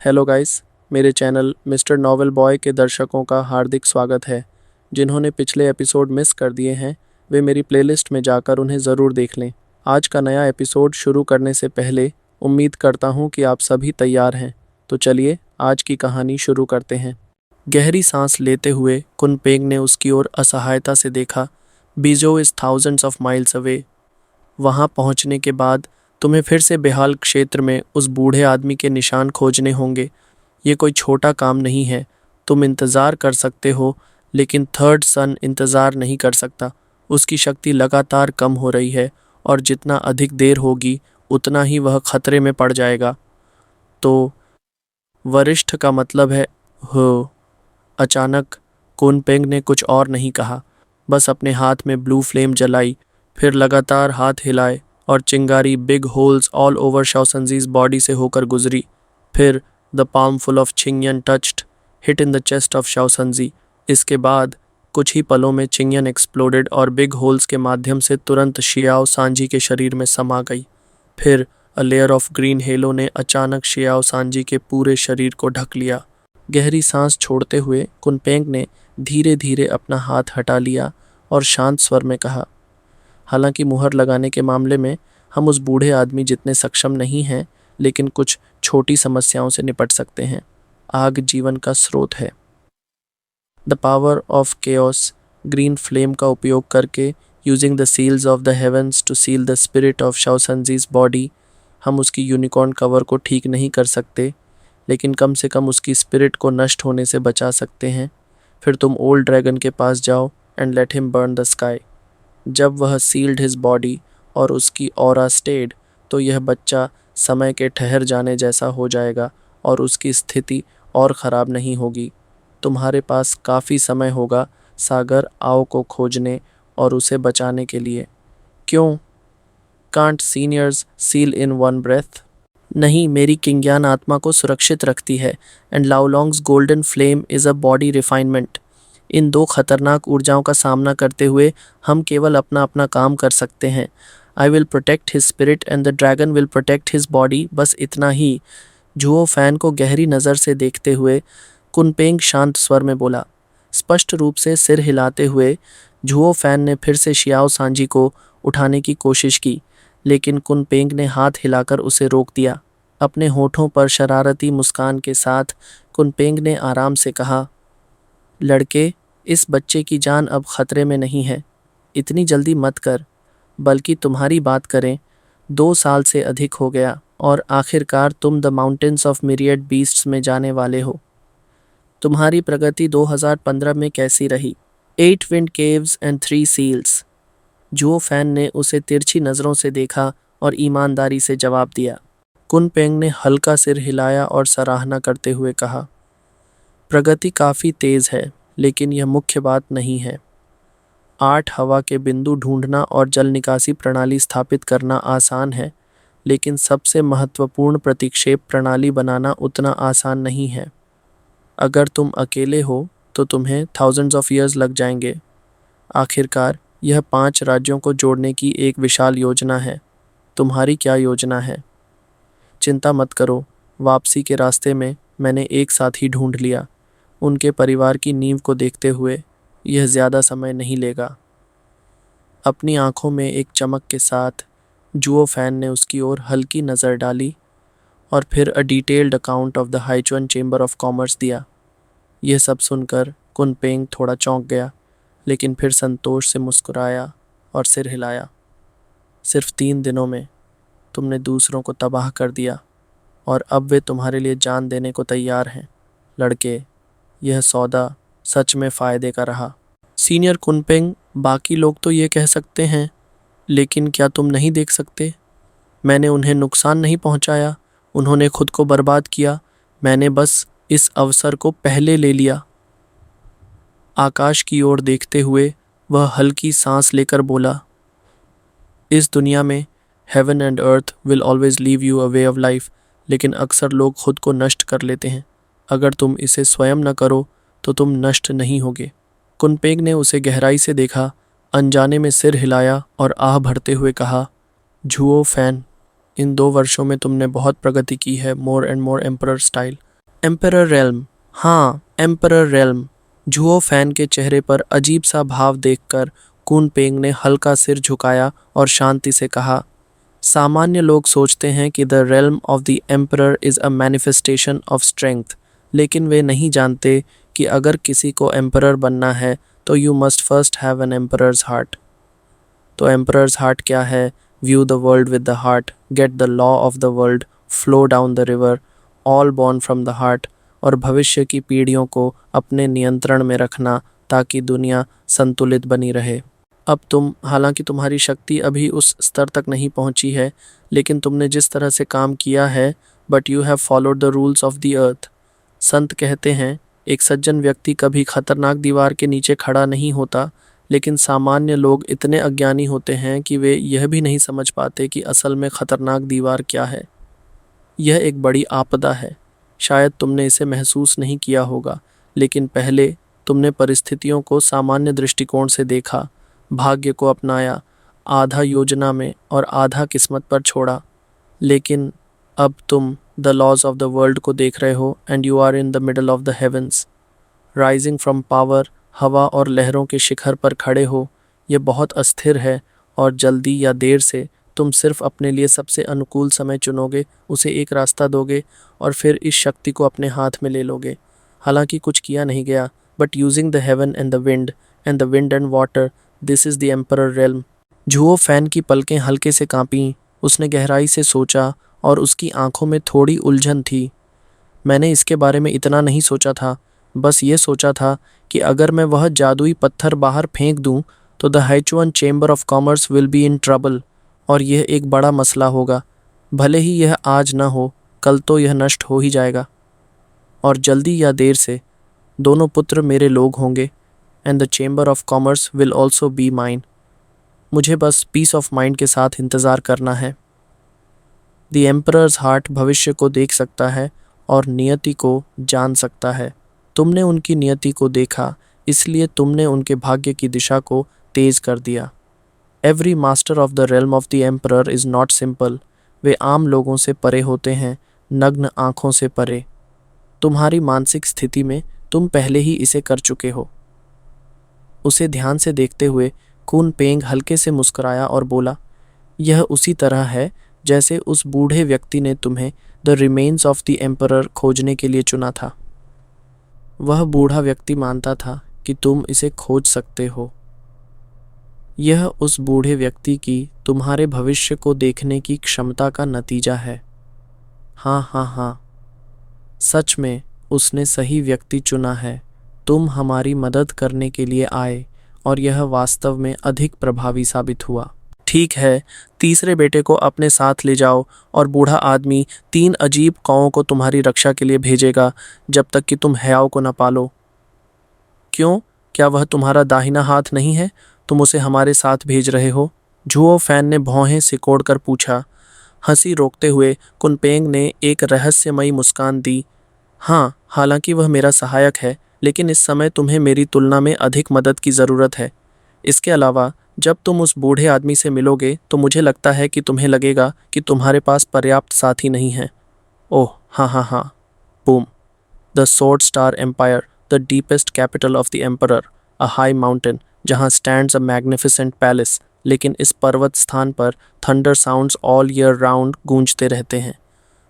Hello guys, मेरे channel mister novel boy के दर्शकों का हार्दिक स्वागत है। जिन्होंने पिछले एपिसोड मिस कर दिए हैं वे मेरी प्लेलिस्ट में जाकर उन्हें ज़रूर देख लें। आज का नया एपिसोड शुरू करने से पहले उम्मीद करता हूँ कि आप सभी तैयार हैं। तो चलिए आज की कहानी शुरू करते हैं। गहरी सांस लेते हुए कुनपेंग ने उसकी ओर असहायता से देखा। बीजो is thousands of miles away. वहाँ पहुँचने के बाद तुम्हें फिर से बेहाल क्षेत्र में उस बूढ़े आदमी के निशान खोजने होंगे। ये कोई छोटा काम नहीं है। तुम इंतज़ार कर सकते हो, लेकिन थर्ड सन इंतज़ार नहीं कर सकता। उसकी शक्ति लगातार कम हो रही है और जितना अधिक देर होगी उतना ही वह खतरे में पड़ जाएगा। तो वरिष्ठ का मतलब है हो। अचानक कुनपेंग ने कुछ और नहीं कहा, बस अपने हाथ में ब्लू फ्लेम जलाई, फिर लगातार हाथ हिलाए और चिंगारी बिग होल्स ऑल ओवर शाओसंजीज बॉडी से होकर गुजरी। फिर द पाम फुल ऑफ चिंगयन touched hit in the chest of शाओसंजी। इसके बाद कुछ ही पलों में चिंगयन एक्सप्लोडेड और बिग होल्स के माध्यम से तुरंत शियाओ सांजी के शरीर में समा गई। फिर a layer of green hello ने अचानक शियाओ सांजी के पूरे शरीर को ढक लिया। गहरी सांस छोड़ते हुए कुनपेंग ने धीरे धीरे अपना हाथ हटा लिया और शांत स्वर में कहा, हालांकि मुहर लगाने के मामले में हम उस बूढ़े आदमी जितने सक्षम नहीं हैं, लेकिन कुछ छोटी समस्याओं से निपट सकते हैं। आग जीवन का स्रोत है। The power of chaos green flame का उपयोग करके using the seals of the heavens to seal the spirit of शाओसंजीज बॉडी, हम उसकी यूनिकॉर्न कवर को ठीक नहीं कर सकते, लेकिन कम से कम उसकी स्पिरिट को नष्ट होने से बचा सकते हैं। फिर तुम ओल्ड ड्रैगन के पास जाओ and let him burn the sky. जब वह सील्ड हिज बॉडी और उसकी ऑरा स्टेड, तो यह बच्चा समय के ठहर जाने जैसा हो जाएगा और उसकी स्थिति और ख़राब नहीं होगी। तुम्हारे पास काफ़ी समय होगा सागर आओ को खोजने और उसे बचाने के लिए। क्यों? Can't seniors seal in one breath? नहीं, मेरी किंग्यान आत्मा को सुरक्षित रखती है एंड लाओलॉन्ग्स golden flame is a body refinement. इन दो खतरनाक ऊर्जाओं का सामना करते हुए हम केवल अपना अपना काम कर सकते हैं। I will protect his spirit and the dragon will protect his body. बस इतना ही। जुओ फैन को गहरी नज़र से देखते हुए कुनपेंग शांत स्वर में बोला। स्पष्ट रूप से सिर हिलाते हुए जुओ फैन ने फिर से शियाओ सांजी को उठाने की कोशिश की, लेकिन कुनपेंग ने हाथ हिलाकर उसे रोक दिया। अपने होठों पर शरारती मुस्कान के साथ कुनपेंग ने आराम से कहा, लड़के, इस बच्चे की जान अब खतरे में नहीं है। इतनी जल्दी मत कर, बल्कि तुम्हारी बात करें, 2 साल से अधिक हो गया और आखिरकार तुम the mountains of myriad beasts में जाने वाले हो। तुम्हारी प्रगति 2015 में कैसी रही? 8 wind caves and 3 seals. Zhuo Fan ने उसे तिरछी नज़रों से देखा और ईमानदारी से जवाब दिया। कुनपेंग ने हल्का सिर हिलाया और सराहना करते हुए कहा, प्रगति काफ़ी तेज़ है, लेकिन यह मुख्य बात नहीं है। 8 हवा के बिंदु ढूंढना और जल निकासी प्रणाली स्थापित करना आसान है, लेकिन सबसे महत्वपूर्ण प्रतिक्षेप प्रणाली बनाना उतना आसान नहीं है। अगर तुम अकेले हो तो तुम्हें थाउजेंड्स ऑफ ईयर्स लग जाएंगे। आखिरकार यह 5 राज्यों को जोड़ने की एक विशाल योजना है। तुम्हारी क्या योजना है? चिंता मत करो, वापसी के रास्ते में मैंने एक साथी ढूंढ लिया। उनके परिवार की नींव को देखते हुए यह ज़्यादा समय नहीं लेगा। अपनी आंखों में एक चमक के साथ जुओ फैन ने उसकी ओर हल्की नज़र डाली और फिर a detailed account of the Haichuan chamber of commerce दिया। यह सब सुनकर कुनपेंग थोड़ा चौंक गया, लेकिन फिर संतोष से मुस्कुराया और सिर हिलाया। सिर्फ 3 दिनों में तुमने दूसरों को तबाह कर दिया और अब वे तुम्हारे लिए जान देने को तैयार हैं। लड़के, यह सौदा सच में फ़ायदे का रहा। सीनियर कुनपेंग, बाकी लोग तो ये कह सकते हैं, लेकिन क्या तुम नहीं देख सकते? मैंने उन्हें नुकसान नहीं पहुंचाया, उन्होंने खुद को बर्बाद किया। मैंने बस इस अवसर को पहले ले लिया। आकाश की ओर देखते हुए वह हल्की सांस लेकर बोला, इस दुनिया में heaven and earth will always leave you a way of life, लेकिन अक्सर लोग खुद को नष्ट कर लेते हैं। अगर तुम इसे स्वयं न करो तो तुम नष्ट नहीं होगे। कुनपेंग ने उसे गहराई से देखा, अनजाने में सिर हिलाया और आह भरते हुए कहा, जुओ फैन, इन 2 वर्षों में तुमने बहुत प्रगति की है, more and more emperor style. Emperor realm, हाँ एम्परर रेल्म। झुओ फैन के चेहरे पर अजीब सा भाव देखकर कुन पेंग ने हल्का सिर झुकाया और शांति से कहा, सामान्य लोग सोचते हैं कि the realm of the emperor is a manifestation of strength, लेकिन वे नहीं जानते कि अगर किसी को एम्परर बनना है तो you must first have an emperors heart. तो एम्परर्स हार्ट क्या है? View the world with the heart, get the law of the world, flow down the river, all born from the heart. और भविष्य की पीढ़ियों को अपने नियंत्रण में रखना ताकि दुनिया संतुलित बनी रहे। अब तुम, हालांकि तुम्हारी शक्ति अभी उस स्तर तक नहीं पहुंची है, लेकिन तुमने जिस तरह से काम किया है, but you have followed the rules of the earth. संत कहते हैं एक सज्जन व्यक्ति कभी खतरनाक दीवार के नीचे खड़ा नहीं होता, लेकिन सामान्य लोग इतने अज्ञानी होते हैं कि वे यह भी नहीं समझ पाते कि असल में खतरनाक दीवार क्या है। यह एक बड़ी आपदा है। शायद तुमने इसे महसूस नहीं किया होगा, लेकिन पहले तुमने परिस्थितियों को सामान्य दृष्टिकोण से देखा, भाग्य को अपनाया, आधा योजना में और आधा किस्मत पर छोड़ा। लेकिन अब तुम the laws of the world को देख रहे हो and you are in the middle of the heavens, rising from power. हवा और लहरों के शिखर पर खड़े हो। यह बहुत अस्थिर है और जल्दी या देर से तुम सिर्फ अपने लिए सबसे अनुकूल समय चुनोगे, उसे एक रास्ता दोगे और फिर इस शक्ति को अपने हाथ में ले लोगे। हालांकि कुछ किया नहीं गया, but using the heaven and the wind and water, this is the emperor realm. Zhuo Fan की पलकें हल्के से कांपीं। उसने गहराई से सोचा और उसकी आंखों में थोड़ी उलझन थी। मैंने इसके बारे में इतना नहीं सोचा था, बस ये सोचा था कि अगर मैं वह जादुई पत्थर बाहर फेंक दूं तो the Haichuan chamber of commerce will be in trouble, और यह एक बड़ा मसला होगा। भले ही यह आज न हो, कल तो यह नष्ट हो ही जाएगा, और जल्दी या देर से दोनों पुत्र मेरे लोग होंगे, and the chamber of commerce will also be mine. मुझे बस पीस ऑफ माइंड के साथ इंतज़ार करना है। द एम्परर्स हार्ट भविष्य को देख सकता है और नियति को जान सकता है। तुमने उनकी नियति को देखा, इसलिए तुमने उनके भाग्य की दिशा को तेज कर दिया। Every master of the realm of the emperor is not simple. वे आम लोगों से परे होते हैं, नग्न आँखों से परे। तुम्हारी मानसिक स्थिति में तुम पहले ही इसे कर चुके हो। उसे ध्यान से देखते हुए कुन पेंग हल्के से मुस्कुराया और बोला, यह उसी तरह है जैसे उस बूढ़े व्यक्ति ने तुम्हें the remains of the emperor खोजने के लिए चुना था। वह बूढ़ा व्यक्ति मानता था कि तुम इसे खोज सकते हो। यह उस बूढ़े व्यक्ति की तुम्हारे भविष्य को देखने की क्षमता का नतीजा है। हाँ हाँ हाँ, सच में उसने सही व्यक्ति चुना है। तुम हमारी मदद करने के लिए आए और यह वास्तव में अधिक प्रभावी साबित हुआ। ठीक है, तीसरे बेटे को अपने साथ ले जाओ और बूढ़ा आदमी 3 अजीब कौओं को तुम्हारी रक्षा के लिए भेजेगा जब तक कि तुम हयाओ को न पालो। क्यों? क्या वह तुम्हारा दाहिना हाथ नहीं है? तुम उसे हमारे साथ भेज रहे हो? झुओ फैन ने भौहें सिकोड़ कर पूछा। हंसी रोकते हुए कुनपेंग ने एक रहस्यमयी मुस्कान दी। हाँ, हालांकि वह मेरा सहायक है, लेकिन इस समय तुम्हें मेरी तुलना में अधिक मदद की ज़रूरत है। इसके अलावा जब तुम उस बूढ़े आदमी से मिलोगे तो मुझे लगता है कि तुम्हें लगेगा कि तुम्हारे पास पर्याप्त साथी नहीं हैं। ओह हाँ हाँ हाँ, boom. The sword star empire, the deepest capital of the emperor, a high mountain जहाँ स्टैंड्स अ मैग्निफिसेंट पैलेस। लेकिन इस पर्वत स्थान पर thunder sounds all year round गूंजते रहते हैं।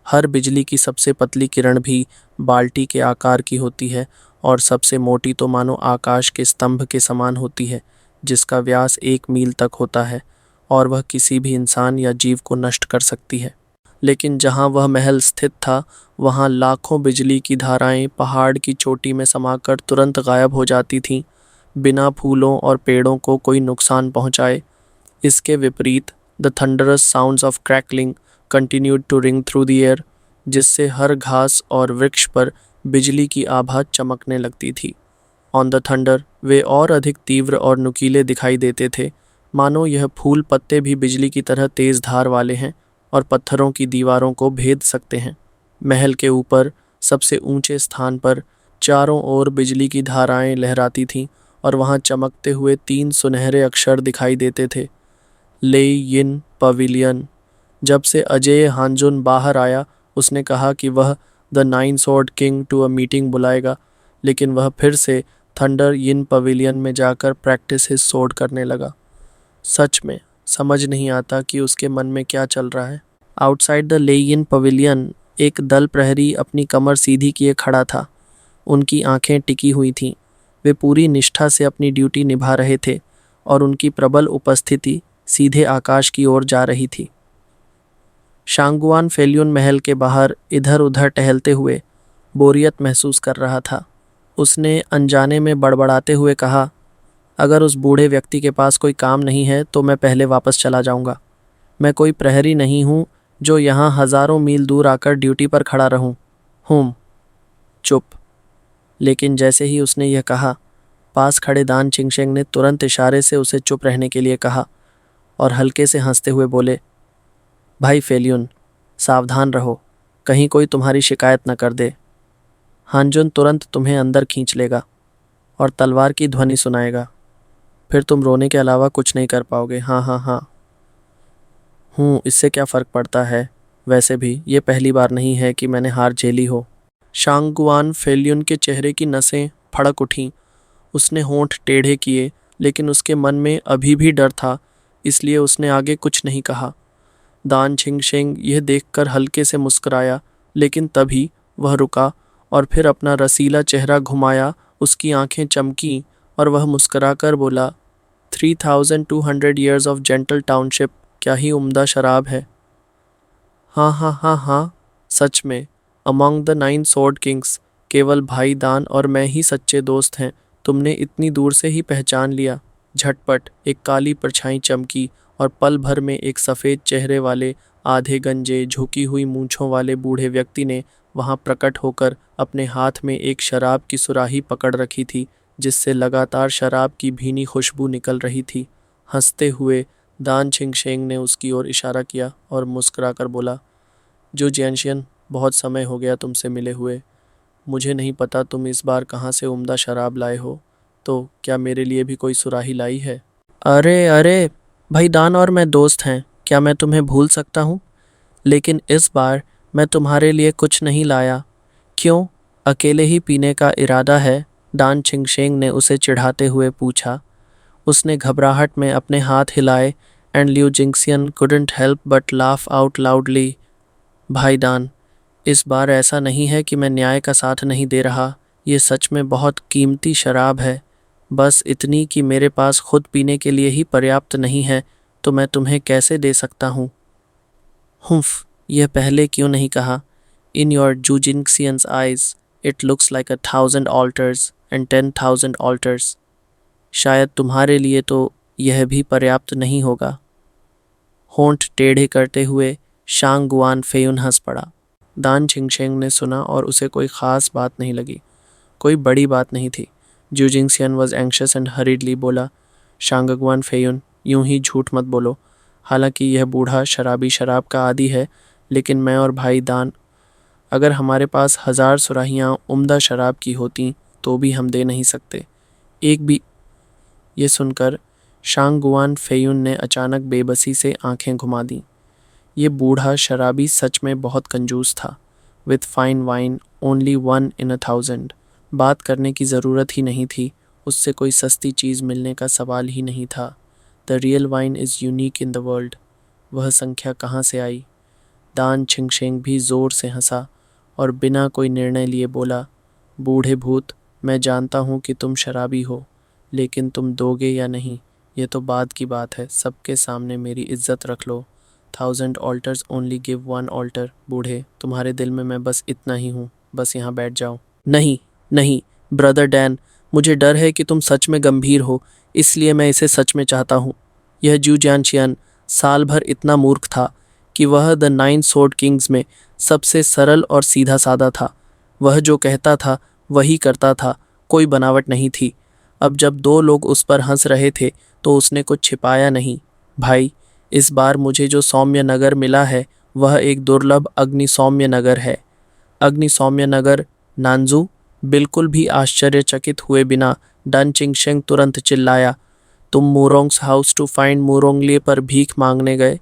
हर बिजली की सबसे पतली किरण भी बाल्टी के आकार की होती है, और सबसे मोटी तो मानो आकाश के स्तंभ के समान होती है, जिसका व्यास 1 मील तक होता है, और वह किसी भी इंसान या जीव को नष्ट कर सकती है। लेकिन जहाँ वह महल स्थित था, वहाँ लाखों बिजली की धाराएं पहाड़ की चोटी में समाकर तुरंत गायब हो जाती थीं, बिना फूलों और पेड़ों को कोई नुकसान पहुँचाए। इसके विपरीत the thunderous sounds of crackling continued to ring through the air, जिससे हर घास और वृक्ष पर बिजली की आभा चमकने लगती थी। ऑन द थंडर, वे और अधिक तीव्र और नुकीले दिखाई देते थे, मानो यह फूल पत्ते भी बिजली की तरह तेज धार वाले हैं और पत्थरों की दीवारों को भेद सकते हैं। महल के ऊपर सबसे ऊंचे स्थान पर चारों ओर बिजली की धाराएं लहराती थीं, और वहां चमकते हुए 3 सुनहरे अक्षर दिखाई देते थे, ले यिन पवेलियन। जब से अजेय हांजुन बाहर आया, उसने कहा कि वह the nine sword king to a meeting बुलाएगा, लेकिन वह फिर से थंडर यिन पवेलियन में जाकर प्रैक्टिस हिज स्वॉर्ड करने लगा। सच में समझ नहीं आता कि उसके मन में क्या चल रहा है। आउटसाइड द लेयिन पवेलियन एक दल प्रहरी अपनी कमर सीधी किए खड़ा था। उनकी आंखें टिकी हुई थीं। वे पूरी निष्ठा से अपनी ड्यूटी निभा रहे थे और उनकी प्रबल उपस्थिति सीधे आकाश की ओर जा रही थी। शांगुआन फेल्यून महल के बाहर इधर उधर टहलते हुए बोरियत महसूस कर रहा था। उसने अनजाने में बड़बड़ाते हुए कहा, अगर उस बूढ़े व्यक्ति के पास कोई काम नहीं है तो मैं पहले वापस चला जाऊंगा। मैं कोई प्रहरी नहीं हूँ जो यहाँ हजारों मील दूर आकर ड्यूटी पर खड़ा रहूं। चुप। लेकिन जैसे ही उसने यह कहा, पास खड़े दान चिंगशेंग ने तुरंत इशारे से उसे चुप रहने के लिए कहा और हल्के से हंसते हुए बोले, भाई फेल्यून, सावधान रहो, कहीं कोई तुम्हारी शिकायत न कर दे। हानजुन तुरंत तुम्हें अंदर खींच लेगा और तलवार की ध्वनि सुनाएगा। फिर तुम रोने के अलावा कुछ नहीं कर पाओगे। हाँ हाँ हाँ। इससे क्या फ़र्क पड़ता है? वैसे भी ये पहली बार नहीं है कि मैंने हार झेली हो। शांगुआन फेल्यून के चेहरे की नसें फड़क उठीं। उसने होंठ टेढ़े किए, लेकिन उसके मन में अभी भी डर था, इसलिए उसने आगे कुछ नहीं कहा। दान छिंगशेंग यह देखकर हल्के से मुस्कुराया, लेकिन तभी वह रुका और फिर अपना रसीला चेहरा घुमाया। उसकी आंखें चमकीं और वह मुस्कुराकर बोला, 3200 ईयर्स ऑफ जेंटल टाउनशिप, क्या ही उम्दा शराब है। हाँ हाँ हाँ हाँ, सच में अमॉन्ग द 9 स्वॉर्ड किंग्स केवल भाई दान और मैं ही सच्चे दोस्त हैं। तुमने इतनी दूर से ही पहचान लिया। झटपट एक काली परछाई चमकी और पल भर में एक सफ़ेद चेहरे वाले, आधे गंजे, झुकी हुई मूंछों वाले बूढ़े व्यक्ति ने वहां प्रकट होकर अपने हाथ में एक शराब की सुराही पकड़ रखी थी, जिससे लगातार शराब की भीनी खुशबू निकल रही थी। हंसते हुए दान छिंगशेंग ने उसकी ओर इशारा किया और मुस्कुराकर बोला, जो जियानशियन, बहुत समय हो गया तुमसे मिले हुए। मुझे नहीं पता तुम इस बार कहाँ से उम्दा शराब लाए हो, तो क्या मेरे लिए भी कोई सुराही लाई है? अरे अरे, भाई दान और मैं दोस्त हैं, क्या मैं तुम्हें भूल सकता हूँ? लेकिन इस बार मैं तुम्हारे लिए कुछ नहीं लाया। क्यों, अकेले ही पीने का इरादा है? दान छिंगशेंग ने उसे चिढ़ाते हुए पूछा। उसने घबराहट में अपने हाथ हिलाए एंड लिू जिंगसियन couldn't help but laugh out loudly. भाई दान, इस बार ऐसा नहीं है कि मैं न्याय का साथ नहीं दे रहा। ये सच में बहुत कीमती शराब है, बस इतनी कि मेरे पास खुद पीने के लिए ही पर्याप्त नहीं है, तो मैं तुम्हें कैसे दे सकता हूँ? यह पहले क्यों नहीं कहा? इन योर जूजिंगसियंस eyes it looks like 1000 altars and 10,000 altars. शायद तुम्हारे लिए तो यह भी पर्याप्त नहीं होगा। होंठ टेढ़े करते हुए शांगुआन फेयुन हंस पड़ा। दान छिंगशेंग ने सुना और उसे कोई ख़ास बात नहीं लगी। कोई बड़ी बात नहीं थी। जूजिंगसियन वॉज एंक्शस एंड हरीडली बोला, शांगगुआन फेयुन, यूं ही झूठ मत बोलो। हालांकि यह बूढ़ा शराबी शराब का आदी है, लेकिन मैं और भाई दान, अगर हमारे पास 1000 सुराहियाँ उम्दा शराब की होती तो भी हम दे नहीं सकते, एक भी। ये सुनकर शांगुआन फेयुन ने अचानक बेबसी से आंखें घुमा दी। ये बूढ़ा शराबी सच में बहुत कंजूस था। With fine wine only 1 in 1000। बात करने की ज़रूरत ही नहीं थी, उससे कोई सस्ती चीज़ मिलने का सवाल ही नहीं था। The real wine is unique in the world. वह संख्या कहाँ से आई? दान छिंगशेंग भी ज़ोर से हंसा और बिना कोई निर्णय लिए बोला, बूढ़े भूत, मैं जानता हूँ कि तुम शराबी हो, लेकिन तुम दोगे या नहीं ये तो बाद की बात है। सबके सामने मेरी इज्जत रख लो। 1000 ऑल्टर्स ओनली गिव 1 ऑल्टर। बूढ़े, तुम्हारे दिल में मैं बस इतना ही हूँ, बस यहाँ बैठ जाओ। नहीं नहीं ब्रदर डैन, मुझे डर है कि तुम सच में गंभीर हो, इसलिए मैं इसे सच में चाहता हूँ। यह जू जियानशियन साल भर इतना मूर्ख था कि वह द 9 स्वॉर्ड किंग्स में सबसे सरल और सीधा साधा था। वह जो कहता था वही करता था, कोई बनावट नहीं थी। अब जब 2 लोग उस पर हंस रहे थे तो उसने कुछ छिपाया नहीं। भाई, इस बार मुझे जो सौम्य नगर मिला है वह एक दुर्लभ अग्नि सौम्य नगर है। अग्नि सौम्य नगर नानजू। बिल्कुल भी आश्चर्यचकित हुए बिना डन चिंगशेंग तुरंत चिल्लाया, तुम मूरोंग्स हाउस टू फाइंड मूरोंगले पर भीख मांगने गए?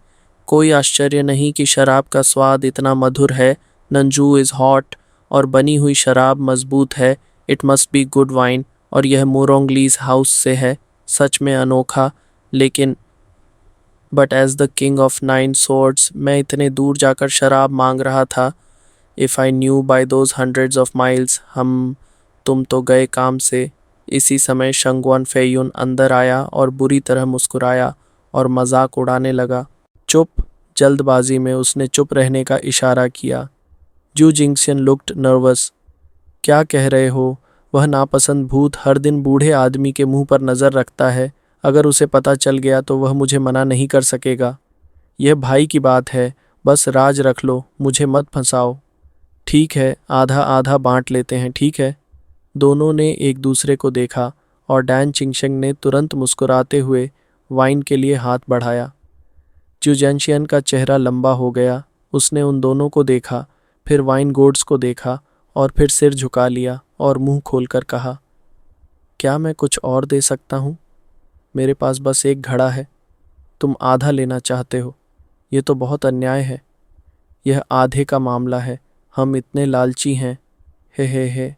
कोई आश्चर्य नहीं कि शराब का स्वाद इतना मधुर है। नंजू इज़ हॉट और बनी हुई शराब मजबूत है। It must be good wine, और यह मोरोंगलीज हाउस से है। सच में अनोखा। लेकिन but as the king of 9 swords, मैं इतने दूर जाकर शराब मांग रहा था। If I knew by those hundreds of miles, तुम तो गए काम से। इसी समय शंगवान फेयुन अंदर आया और बुरी तरह मुस्कुराया और मजाक उड़ाने लगा। चुप। जल्दबाजी में उसने चुप रहने का इशारा किया। जू जिंगशन लुक्ड नर्वस। क्या कह रहे हो? वह नापसंद भूत हर दिन बूढ़े आदमी के मुंह पर नज़र रखता है। अगर उसे पता चल गया तो वह मुझे मना नहीं कर सकेगा। यह भाई की बात है, बस राज रख लो, मुझे मत फंसाओ। ठीक है, आधा आधा बांट लेते हैं, ठीक है। दोनों ने एक दूसरे को देखा और डैन चिंगशेंग ने तुरंत मुस्कुराते हुए वाइन के लिए हाथ बढ़ाया। जुजेंशियन का चेहरा लंबा हो गया। उसने उन दोनों को देखा, फिर वाइन गोड्स को देखा और फिर सिर झुका लिया और मुंह खोलकर कहा, क्या मैं कुछ और दे सकता हूँ? मेरे पास बस एक घड़ा है। तुम आधा लेना चाहते हो? ये तो बहुत अन्याय है। यह आधे का मामला है। हम इतने लालची हैं। हे।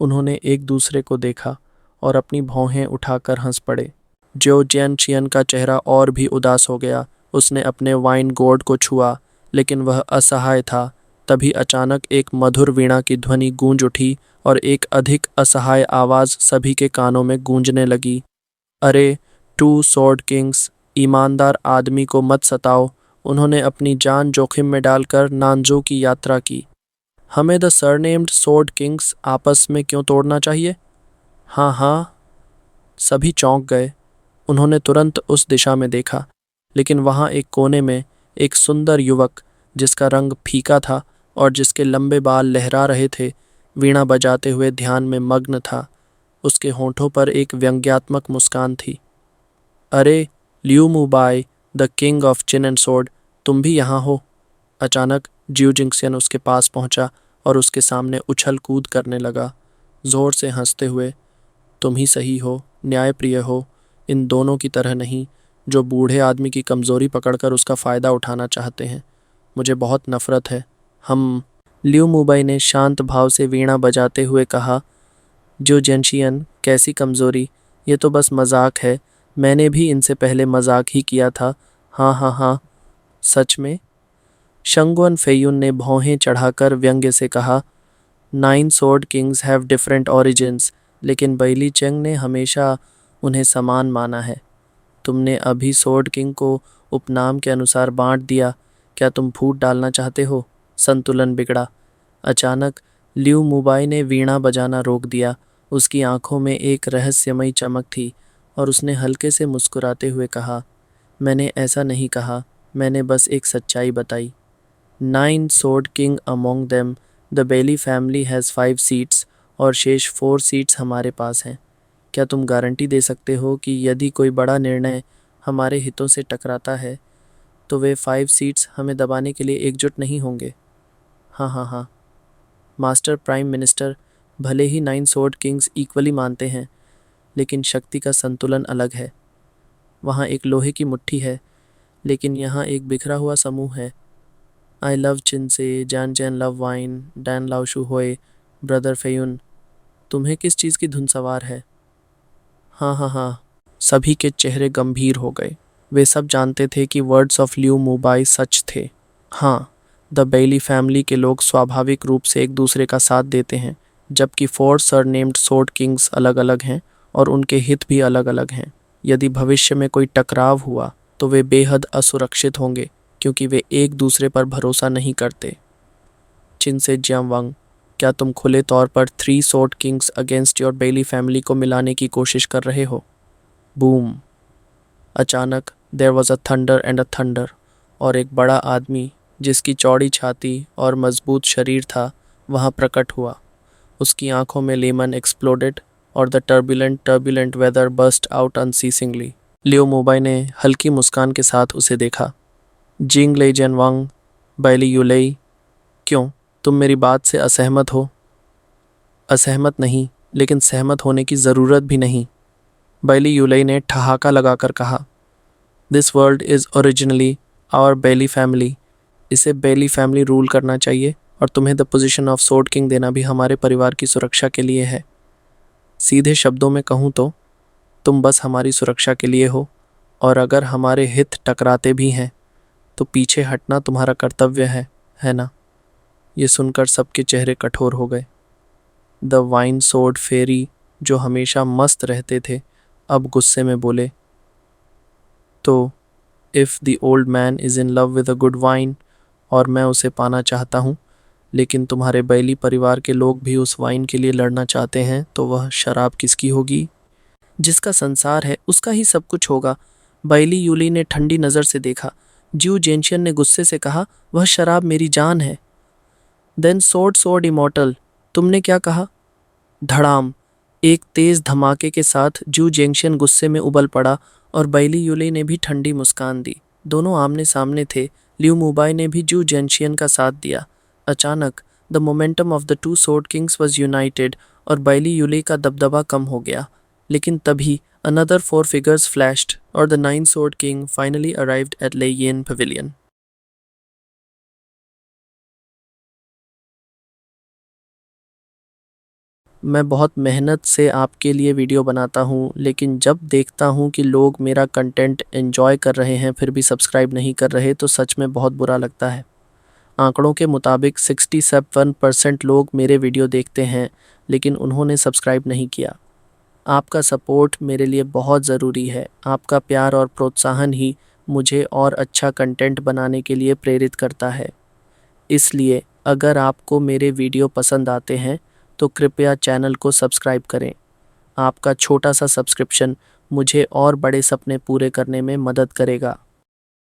उन्होंने एक दूसरे को देखा और अपनी भौहें उठाकर हंस पड़े। जो जियनशियन का चेहरा और भी उदास हो गया। उसने अपने वाइन गोर्ड को छुआ, लेकिन वह असहाय था। तभी अचानक एक मधुर वीणा की ध्वनि गूंज उठी और एक अधिक असहाय आवाज़ सभी के कानों में गूंजने लगी। अरे 2 स्वॉर्ड किंग्स, ईमानदार आदमी को मत सताओ। उन्होंने अपनी जान जोखिम में डालकर नानजो की यात्रा की। हमें द सरनेम्ड स्वॉर्ड किंग्स आपस में क्यों तोड़ना चाहिए? हाँ। सभी चौंक गए। उन्होंने तुरंत उस दिशा में देखा, लेकिन वहाँ एक कोने में एक सुंदर युवक, जिसका रंग फीका था और जिसके लंबे बाल लहरा रहे थे, वीणा बजाते हुए ध्यान में मग्न था। उसके होंठों पर एक व्यंग्यात्मक मुस्कान थी। अरे Liu मुबाई, the king of chin and sword, तुम भी यहाँ हो? अचानक जियो जिंगशियन उसके पास पहुंचा और उसके सामने उछल कूद करने लगा, जोर से हंसते हुए। तुम ही सही हो, न्यायप्रिय हो, इन दोनों की तरह नहीं, जो बूढ़े आदमी की कमज़ोरी पकड़कर उसका फ़ायदा उठाना चाहते हैं। मुझे बहुत नफ़रत है। हम लियू मुबाई ने शांत भाव से वीणा बजाते हुए कहा, जो जेंशियन, कैसी कमज़ोरी? ये तो बस मजाक है। मैंने भी इनसे पहले मजाक ही किया था। हाँ। सच में? शंगवन फेयुन ने भौहें चढ़ाकर व्यंग्य से कहा, 9 sword Kings have different origins, लेकिन बैली चेंग ने हमेशा उन्हें समान माना है। तुमने अभी स्वॉर्ड किंग को उपनाम के अनुसार बांट दिया। क्या तुम फूट डालना चाहते हो? संतुलन बिगड़ा। अचानक लियू मुबाई ने वीणा बजाना रोक दिया। उसकी आंखों में एक रहस्यमयी चमक थी और उसने हल्के से मुस्कुराते हुए कहा, मैंने ऐसा नहीं कहा, मैंने बस एक सच्चाई बताई। 9 sword king among them, the belly family has 5 seats, और शेष 4 सीट्स हमारे पास हैं। क्या तुम गारंटी दे सकते हो कि यदि कोई बड़ा निर्णय हमारे हितों से टकराता है तो वे 5 सीट्स हमें दबाने के लिए एकजुट नहीं होंगे? हाँ। मास्टर प्राइम मिनिस्टर, भले ही 9 स्वॉर्ड किंग्स इक्वली मानते हैं, लेकिन शक्ति का संतुलन अलग है। वहाँ एक लोहे की मुट्ठी है, लेकिन यहाँ एक बिखरा हुआ समूह है। आई लव चिनसे, जैन लव वाइन, डैन लाओ शू होए, ब्रदर फेयुन। तुम्हें किस चीज़ की धुन सवार है? हाँ। सभी के चेहरे गंभीर हो गए। वे सब जानते थे कि वर्ड्स ऑफ लियू मुबाई सच थे। हाँ, द बेली फैमिली के लोग स्वाभाविक रूप से एक दूसरे का साथ देते हैं, जबकि 4 सरनेम्ड स्वॉर्ड किंग्स अलग अलग हैं और उनके हित भी अलग अलग हैं। यदि भविष्य में कोई टकराव हुआ तो वे बेहद असुरक्षित होंगे, क्योंकि वे एक दूसरे पर भरोसा नहीं करते। चिनसे जियांगवांग, क्या तुम खुले तौर पर 3 sword kings against your Bailey family को मिलाने की कोशिश कर रहे हो? बूम। अचानक there was a thunder and a thunder, और एक बड़ा आदमी जिसकी चौड़ी छाती और मजबूत शरीर था वहाँ प्रकट हुआ। उसकी आंखों में लेमन एक्सप्लोडेड और the turbulent weather burst out unceasingly. लियो मुबाई ने हल्की मुस्कान के साथ उसे देखा। जिंग ले जनवांग, बैली यूलेई, क्यों, तुम मेरी बात से असहमत हो? असहमत नहीं, लेकिन सहमत होने की ज़रूरत भी नहीं, बैली यूलेई ने ठहाका लगाकर कहा। This world is originally our Bailey family. इसे बेली फैमिली रूल करना चाहिए और तुम्हें the position of sword king देना भी हमारे परिवार की सुरक्षा के लिए है। सीधे शब्दों में कहूँ तो तुम बस हमारी सुरक्षा के लिए हो, और अगर हमारे हित टकराते भी हैं तो पीछे हटना तुम्हारा कर्तव्य है ना? ये सुनकर सबके चेहरे कठोर हो गए। द वाइन सोर्ड फेरी, जो हमेशा मस्त रहते थे, अब गुस्से में बोले, तो if the old man is in love with a good wine, और मैं उसे पाना चाहता हूँ, लेकिन तुम्हारे बैली परिवार के लोग भी उस वाइन के लिए लड़ना चाहते हैं, तो वह शराब किसकी होगी? जिसका संसार है उसका ही सब कुछ होगा। बैली यूली ने ठंडी नज़र से देखा। ज्यू जेंशियन ने गुस्से से कहा, वह शराब मेरी जान है। देन सोर्ड सोर्ड इमॉर्टल, तुमने क्या कहा? धड़ाम! एक तेज धमाके के साथ जू जेंशियन गुस्से में उबल पड़ा और बैली यूली ने भी ठंडी मुस्कान दी। दोनों आमने सामने थे। लियू मुबाई ने भी जू जेंशियन का साथ दिया। अचानक the momentum of the two sword Kings was United और बैली यूली का दबदबा कम हो गया। लेकिन तभी another 4 figures flashed और the 9 sword king finally arrived at Lei Yin pavilion. मैं बहुत मेहनत से आपके लिए वीडियो बनाता हूँ, लेकिन जब देखता हूँ कि लोग मेरा कंटेंट एंजॉय कर रहे हैं फिर भी सब्सक्राइब नहीं कर रहे तो सच में बहुत बुरा लगता है। आंकड़ों के मुताबिक 67% लोग मेरे वीडियो देखते हैं, लेकिन उन्होंने सब्सक्राइब नहीं किया। आपका सपोर्ट मेरे लिए बहुत ज़रूरी है। आपका प्यार और प्रोत्साहन ही मुझे और अच्छा कंटेंट बनाने के लिए प्रेरित करता है। इसलिए अगर आपको मेरे वीडियो पसंद आते हैं तो कृपया चैनल को सब्सक्राइब करें। आपका छोटा सा सब्सक्रिप्शन मुझे और बड़े सपने पूरे करने में मदद करेगा।